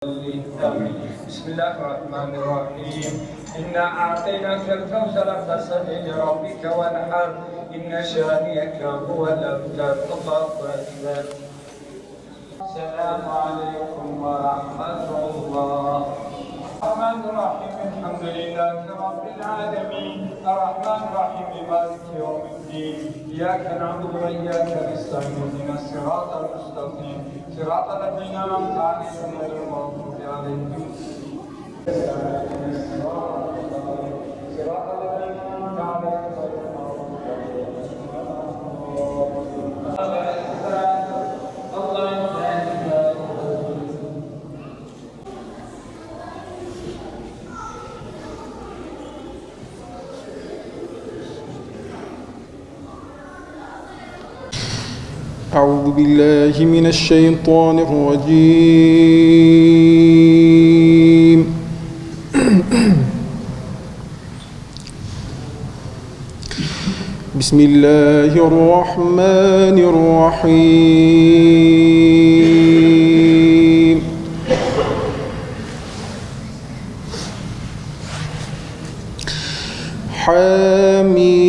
بسم الله الرحمن الرحيم إنا أعطيناك الكوثر فصل لربك وانحر إن شانئك هو الأبتر. الله أكبر. السلام عليكم ورحمة الله. الرحمن الرحيم الحمد لله رب العالمين الرحمن الرحيم مالك يوم الدين إياك نعبد وإياك نستعين اهدنا الصراط المستقيم صراط الذين أنعمت عليهم غير المغضوب عليهم صراط الذين أنعمت عليهم غير المغضوب أعوذ بالله من الشيطان الرجيم. بسم الله الرحمن الرحيم. حميم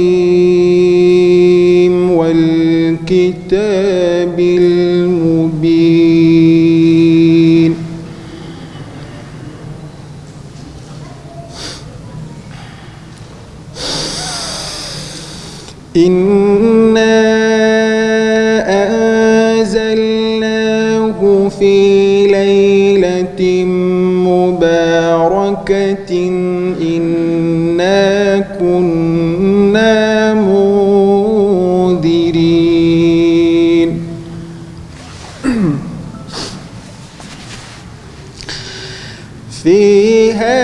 والكتاب المبين. إنا أنزلناه في ليلة مباركة إنا كنا منذرين. فيها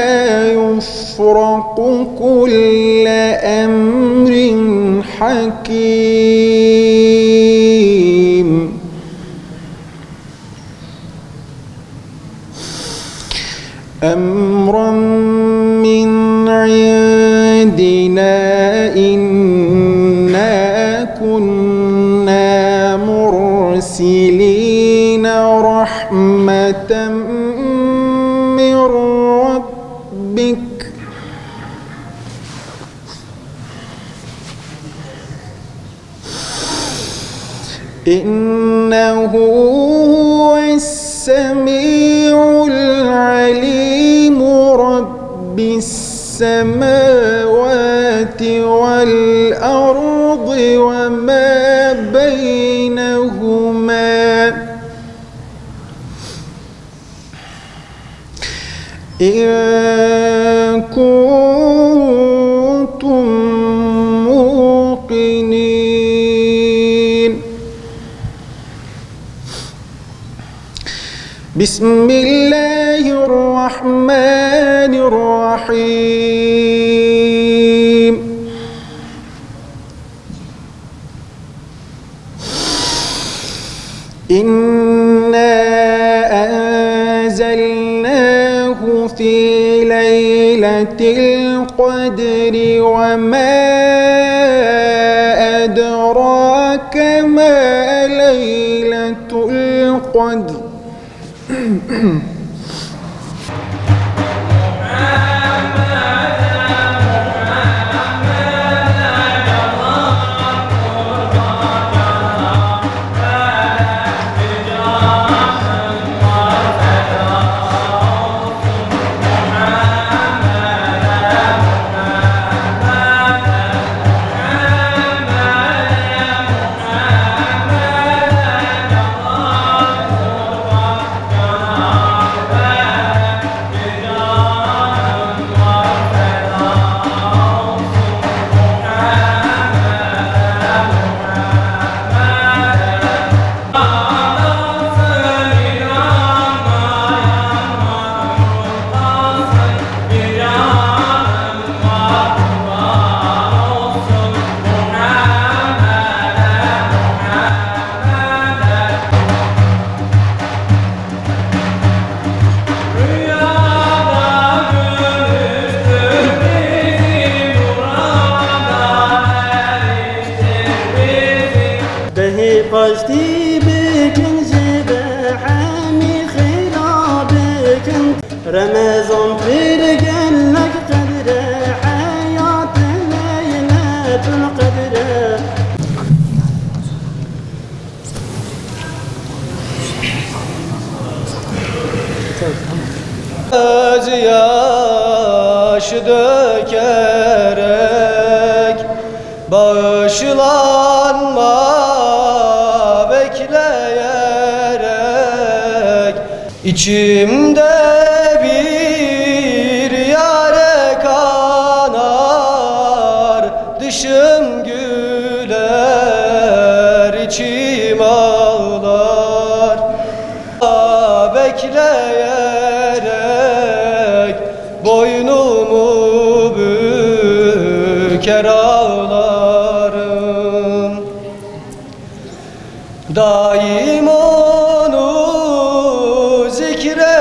يفرق كل أمر حكيم. أمرا من عندنا إنا كنا مرسلين رحمة من ربك إنه هو السميع العليم رب السماوات والأرض وما بينهما إن كنتم موقنين. بسم الله الرحمن الرحيم. إنا أنزلناه في ليلة القدر وما أدراك ما ليلة القدر. Ramazan firgenlek kadre hayat leyletul kadre. Yaş dökerek bağışlanma bekleyerek içimde bir yare kanar, dışım güler, içim ağlar bekleyerek boynumu büker ağlarım. Daim onu zikrederek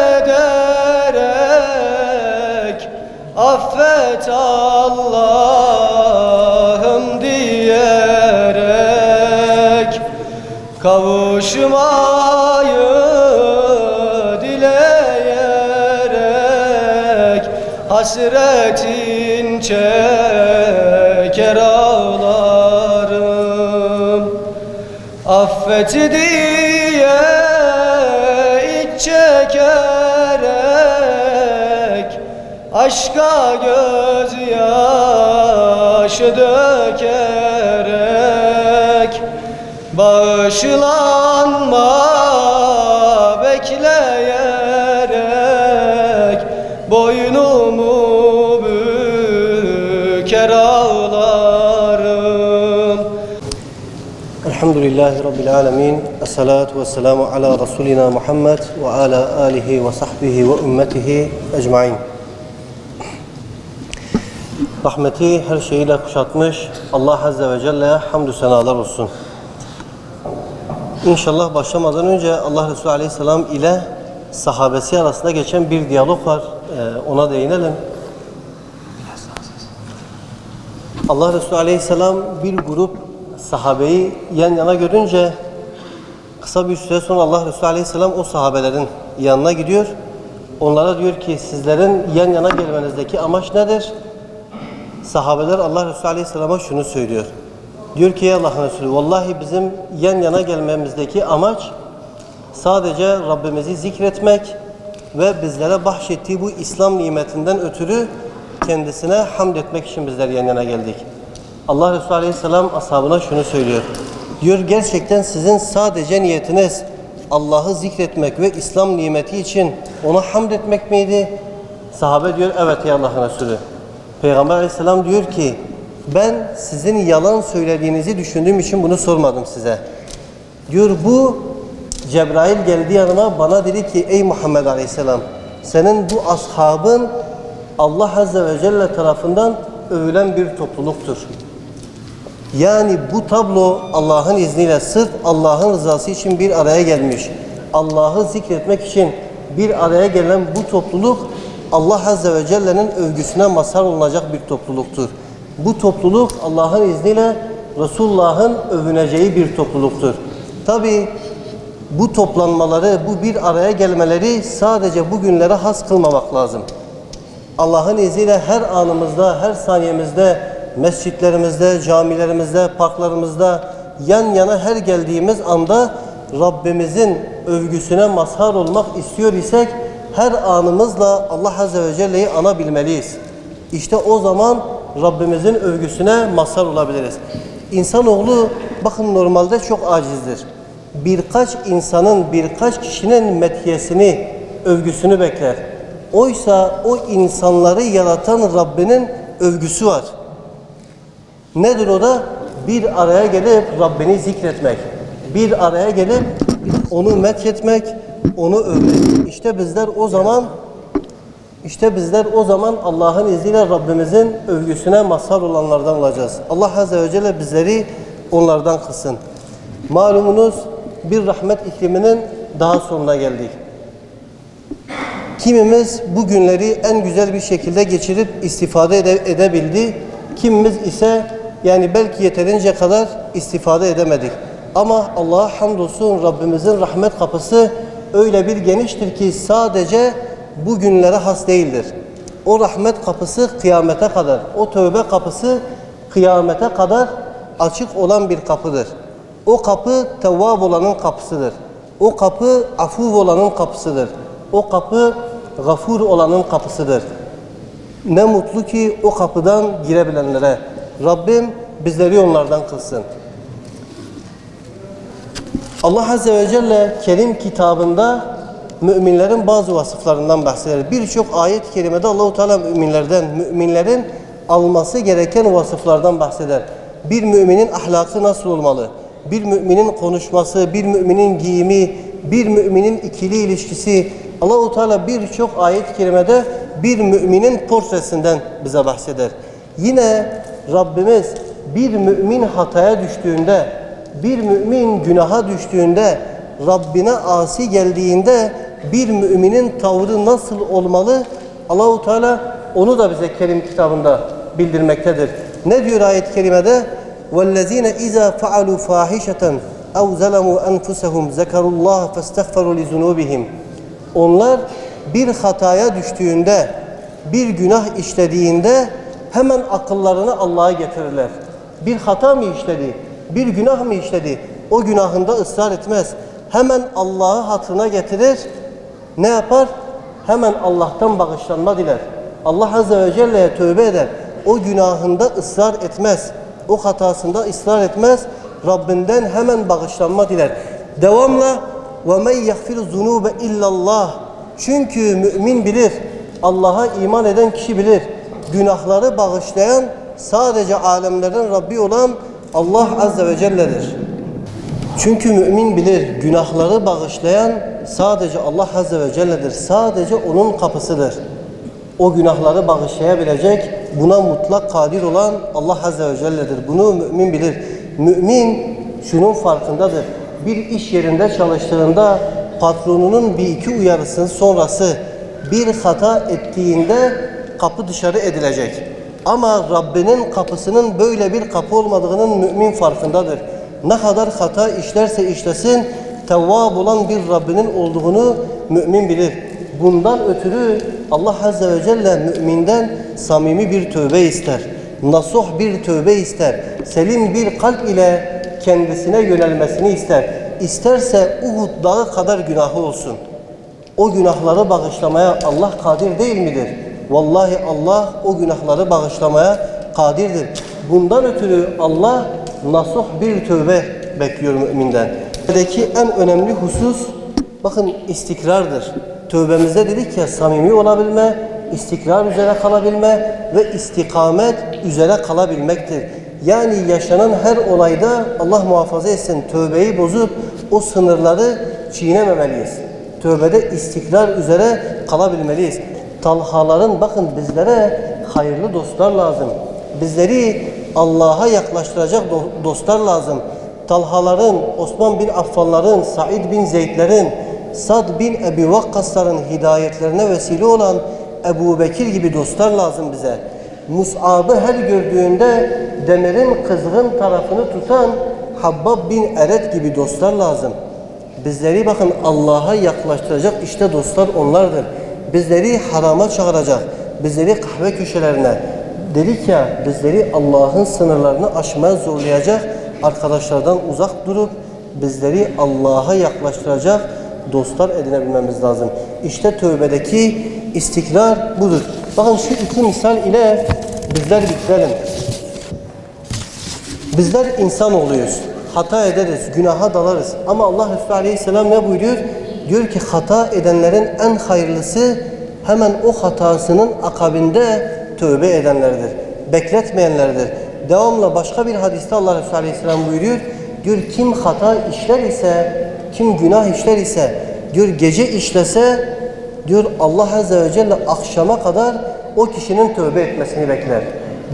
affet Allah'ım diyerek kavuşmayı dileyerek hasretin çeker ağlarım. Affet diye iç çekerek aşka gözyaşı dökerek bağışlanma bekleyerek boynumu büker ağlarım. Elhamdülillahi Rabbil alemin. Esselatu vesselamu ala Resulina Muhammed ve ala alihi ve sahbihi ve ümmetihi ecmain. Rahmeti her şeyiyle kuşatmış Allah Azze ve Celle'ye hamdü senalar olsun. İnşallah başlamadan önce Allah Resulü Aleyhisselam ile sahabesi arasında geçen bir diyalog var. Ona değinelim. Allah Resulü Aleyhisselam bir grup sahabeyi yan yana görünce kısa bir süre sonra Allah Resulü Aleyhisselam o sahabelerin yanına gidiyor. Onlara diyor ki sizlerin yan yana gelmenizdeki amaç nedir? Sahabeler Allah Resulü Aleyhisselam'a şunu söylüyor. Diyor ki ya Allah'ın Resulü vallahi bizim yan yana gelmemizdeki amaç sadece Rabbimizi zikretmek ve bizlere bahşettiği bu İslam nimetinden ötürü kendisine hamd etmek için bizler yan yana geldik. Allah Resulü Aleyhisselam ashabına şunu söylüyor. Diyor gerçekten sizin sadece niyetiniz Allah'ı zikretmek ve İslam nimeti için ona hamd etmek miydi? Sahabe diyor evet ya Allah'ın Resulü. Peygamber Aleyhisselam diyor ki ben sizin yalan söylediğinizi düşündüğüm için bunu sormadım size. Diyor bu Cebrail geldi yanıma bana dedi ki ey Muhammed Aleyhisselam senin bu ashabın Allah Azze ve Celle tarafından övülen bir topluluktur. Yani bu tablo Allah'ın izniyle sırf Allah'ın rızası için bir araya gelmiş. Allah'ı zikretmek için bir araya gelen bu topluluk Allah Azze ve Celle'nin övgüsüne mazhar olunacak bir topluluktur. Bu topluluk Allah'ın izniyle Resulullah'ın övüneceği bir topluluktur. Tabi bu toplanmaları, bu bir araya gelmeleri sadece bugünlere has kılmamak lazım. Allah'ın izniyle her anımızda, her saniyemizde, mescitlerimizde, camilerimizde, parklarımızda yan yana her geldiğimiz anda Rabbimizin övgüsüne mazhar olmak istiyor isek her anımızla Allah Azze ve Celle'yi anabilmeliyiz. İşte o zaman Rabbimizin övgüsüne mazhar olabiliriz. İnsanoğlu bakın normalde çok acizdir. Birkaç insanın, birkaç kişinin medhiyesini, övgüsünü bekler. Oysa o insanları yaratan Rabbinin övgüsü var. Nedir o da? Bir araya gelip Rabbini zikretmek. Bir araya gelip onu methetmek, onu övmek. İşte bizler o zaman Allah'ın izniyle Rabbimizin övgüsüne mazhar olanlardan olacağız. Allah Azze ve Celle bizleri onlardan kılsın. Malumunuz bir rahmet ikliminin daha sonuna geldik. Kimimiz bu günleri en güzel bir şekilde geçirip istifade edebildi. Kimimiz ise yani belki yeterince kadar istifade edemedik. Ama Allah'a hamdolsun Rabbimizin rahmet kapısı öyle bir geniştir ki sadece bu günlere has değildir. O rahmet kapısı kıyamete kadar, o tövbe kapısı kıyamete kadar açık olan bir kapıdır. O kapı tevvab olanın kapısıdır. O kapı afuv olanın kapısıdır. O kapı gafur olanın kapısıdır. Ne mutlu ki o kapıdan girebilenlere. Rabbim bizleri onlardan kılsın. Allah Azze ve Celle Kerim kitabında müminlerin bazı vasıflarından bahseder. Birçok ayet-i kerimede Allah-u Teala müminlerin alması gereken vasıflardan bahseder. Bir müminin ahlakı nasıl olmalı? Bir müminin konuşması, bir müminin giyimi, bir müminin ikili ilişkisi. Allah-u Teala birçok ayet-i kerimede bir müminin portresinden bize bahseder. Yine Rabbimiz bir mümin hataya düştüğünde, bir mümin günaha düştüğünde, Rabbine asi geldiğinde bir müminin tavrı nasıl olmalı? Allah-u Teala onu da bize Kerim kitabında bildirmektedir. Ne diyor ayet-i kerimede? وَالَّذ۪ينَ اِذَا فَعَلُوا فَاحِشَةً اَوْ ظَلَمُوا أَنْفُسَهُمْ ذَكَرُوا اللّٰهَ فَاسْتَغْفَرُوا لِذُنُوبِهِمْ. Onlar bir hataya düştüğünde, bir günah işlediğinde hemen akıllarını Allah'a getirirler. Bir hata mı işledi, bir günah mı işledi? O günahında ısrar etmez. Hemen Allah'ı hatırına getirir. Ne yapar? Hemen Allah'tan bağışlanma diler. Allah Azze ve Celle'ye tövbe eder. O günahında ısrar etmez. O hatasında ısrar etmez. Rabbinden hemen bağışlanma diler. Devamla وَمَنْ يَغْفِرُ الذُّنُوبَ اِلَّا اللّٰهِ. Çünkü mümin bilir, Allah'a iman eden kişi bilir. Günahları bağışlayan sadece alemlerin Rabbi olan Allah Azze ve Celle'dir. Çünkü mümin bilir, günahları bağışlayan sadece Allah Azze ve Celle'dir. Sadece onun kapısıdır. O günahları bağışlayabilecek, buna mutlak kadir olan Allah Azze ve Celle'dir. Bunu mümin bilir. Mümin şunun farkındadır. Bir iş yerinde çalıştığında patronunun bir iki uyarısının sonrası bir hata ettiğinde kapı dışarı edilecek. Ama Rabbinin kapısının böyle bir kapı olmadığının mümin farkındadır. Ne kadar hata işlerse işlesin, tevvab olan bir Rabbinin olduğunu mümin bilir. Bundan ötürü Allah Azze ve Celle müminden samimi bir tövbe ister. Nasuh bir tövbe ister. Selim bir kalp ile kendisine yönelmesini ister. İsterse Uhud dağı kadar günahı olsun. O günahları bağışlamaya Allah kadir değil midir? Vallahi Allah o günahları bağışlamaya kadirdir. Bundan ötürü Allah nasuh bir tövbe bekliyor müminden. Buradaki en önemli husus bakın istikrardır. Tövbemizde dedik ya samimi olabilme, istikrar üzere kalabilme ve istikamet üzere kalabilmektir. Yani yaşanan her olayda Allah muhafaza etsin tövbeyi bozup o sınırları çiğnememeliyiz. Tövbede istikrar üzere kalabilmeliyiz. Talhaların bakın bizlere hayırlı dostlar lazım. Bizleri Allah'a yaklaştıracak dostlar lazım. Talhaların, Osman bin Affanların, Said bin Zeydlerin, Sad bin Ebi Vakkasların hidayetlerine vesile olan Ebu Bekir gibi dostlar lazım bize. Mus'ab'ı her gördüğünde demirin kızgın tarafını tutan Habbab bin Eret gibi dostlar lazım. Bizleri bakın Allah'a yaklaştıracak işte dostlar onlardır. Bizleri harama çağıracak, bizleri kahve köşelerine, dedik ya bizleri Allah'ın sınırlarını aşmaya zorlayacak arkadaşlardan uzak durup bizleri Allah'a yaklaştıracak dostlar edinebilmemiz lazım. İşte tövbedeki istikrar budur. Bakın şu iki misal ile bizler bitirelim. Bizler insanoğluyuz. Hata ederiz, günaha dalarız. Ama Allah Resulü Aleyhisselam ne buyuruyor? Diyor ki hata edenlerin en hayırlısı hemen o hatasının akabinde tövbe edenlerdir. Bekletmeyenlerdir. Devamla başka bir hadiste Allah Resulü Aleyhisselam buyuruyor. Diyor kim hata işler ise, kim günah işler ise, diyor gece işlese, diyor Allah Azze ve Celle akşama kadar o kişinin tövbe etmesini bekler.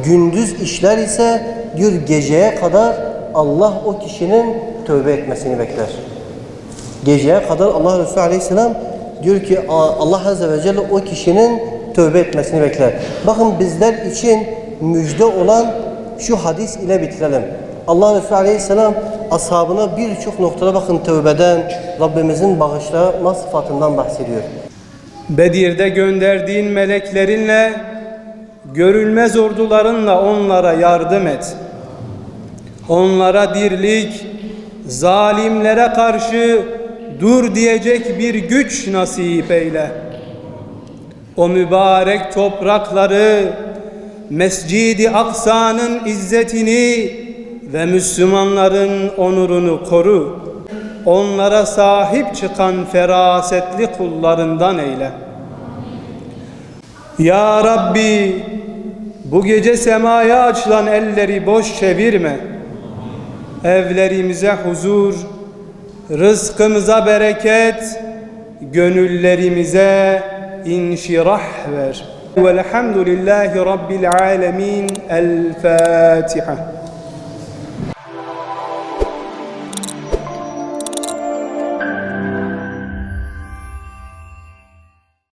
Gündüz işler ise, diyor geceye kadar Allah o kişinin tövbe etmesini bekler. Geceye kadar Allah Resulü Aleyhisselam diyor ki Allah Azze ve Celle o kişinin tövbe etmesini bekler. Bakın bizler için müjde olan şu hadis ile bitirelim. Allah Resulü Aleyhisselam ashabına birçok noktada bakın tövbeden, Rabbimizin bağışlama sıfatından bahsediyor. Bedir'de gönderdiğin meleklerinle, görülmez ordularınla onlara yardım et. Onlara dirlik, zalimlere karşı dur diyecek bir güç nasip eyle. O mübarek toprakları, Mescid-i Aksa'nın izzetini ve Müslümanların onurunu koru. Onlara sahip çıkan ferasetli kullarından eyle. Ya Rabbi, bu gece semaya açılan elleri boş çevirme. Evlerimize huzur, rızkımıza bereket, gönüllerimize inşirah ver. Velhamdülillahi Rabbil alemin. El Fatiha.